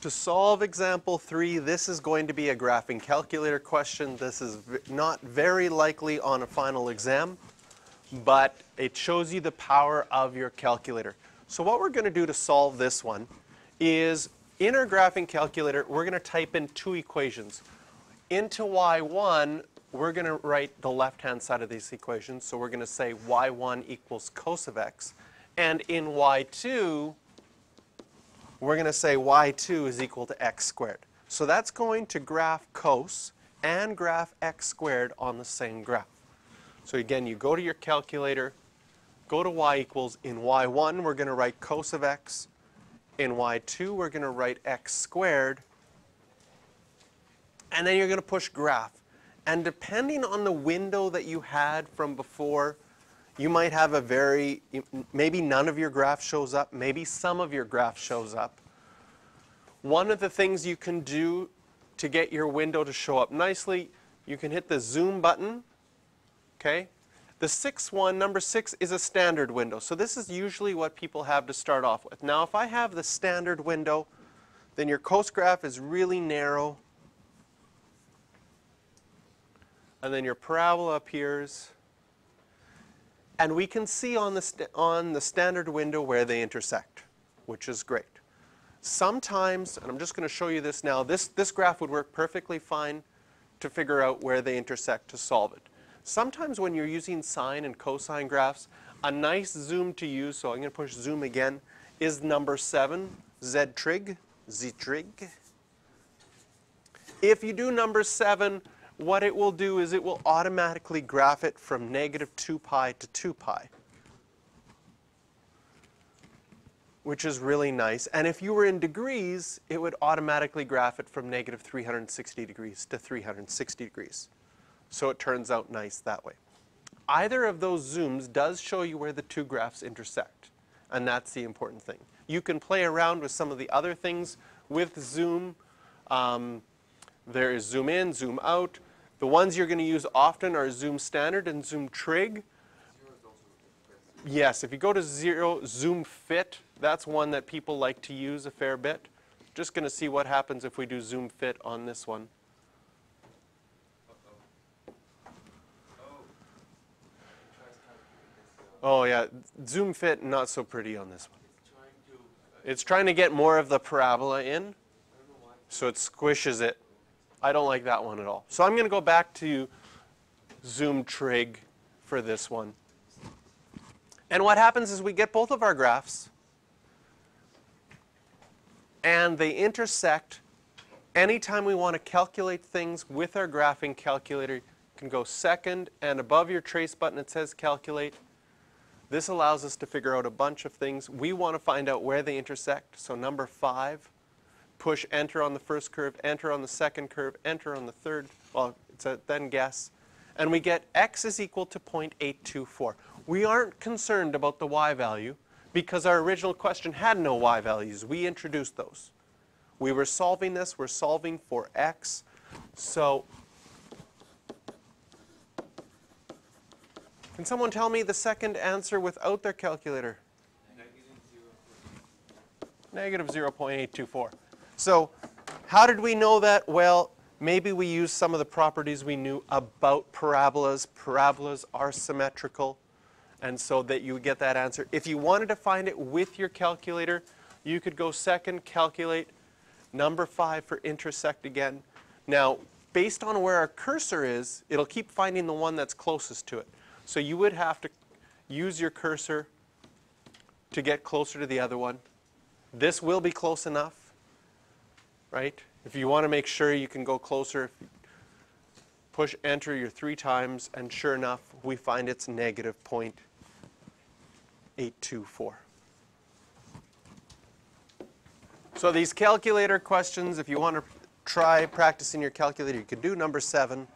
To solve example 3, this is going to be a graphing calculator question. This is not very likely on a final exam, but it shows you the power of your calculator. So what we're going to do to solve this one is, in our graphing calculator, we're going to type in two equations. Into y1, we're going to write the left-hand side of these equations. So we're going to say y1 equals cos of x. And in y2, we're going to say y2 is equal to x squared. So that's going to graph cos and graph x squared on the same graph. So again, you go to your calculator, go to y equals. In y1, we're going to write cos of x. In y2, we're going to write x squared. And then you're going to push graph. And depending on the window that you had from before, you might have maybe none of your graph shows up, maybe some of your graph shows up. One of the things you can do to get your window to show up nicely, you can hit the zoom button, okay? The sixth one, number 6, is a standard window. So this is usually what people have to start off with. Now, if I have the standard window, then your cos graph is really narrow. And then your parabola appears. And we can see on the standard window where they intersect, which is great. Sometimes, and I'm just going to show you this now, this graph would work perfectly fine to figure out where they intersect to solve it. Sometimes when you're using sine and cosine graphs, a nice zoom to use, so I'm going to push zoom again, is number 7, z-trig. If you do number 7, what it will do is it will automatically graph it from negative 2 pi to 2 pi, which is really nice. And if you were in degrees, it would automatically graph it from negative 360 degrees to 360 degrees. So it turns out nice that way. Either of those zooms does show you where the two graphs intersect, and that's the important thing. You can play around with some of the other things with zoom. There is zoom in, zoom out. The ones you're going to use often are zoom standard and zoom trig. Yes, if you go to 0, zoom fit, that's one that people like to use a fair bit. Just going to see what happens if we do zoom fit on this one. Oh yeah, zoom fit, not so pretty on this one. It's trying to get more of the parabola in, so it squishes it. I don't like that one at all. So I'm going to go back to zoom trig for this one. And what happens is we get both of our graphs, and they intersect. Anytime we want to calculate things with our graphing calculator, you can go second, and above your trace button it says calculate. This allows us to figure out a bunch of things. We want to find out where they intersect. So number 5, push enter on the first curve, enter on the second curve, enter on the third. Well, it's a then guess. And we get x is equal to 0.824. We aren't concerned about the y value because our original question had no y values. We introduced those. We were solving this. We're solving for x. So can someone tell me the second answer without their calculator? Negative 0.824. So how did we know that? Well, maybe we used some of the properties we knew about parabolas. Parabolas are symmetrical, and so that you would get that answer. If you wanted to find it with your calculator, you could go second, calculate number 5 for intersect again. Now, based on where our cursor is, it'll keep finding the one that's closest to it. So you would have to use your cursor to get closer to the other one. This will be close enough. Right? If you want to make sure you can go closer, push enter your 3 times, and sure enough, we find it's negative 0.824. So these calculator questions, if you want to try practicing your calculator, you can do number 7.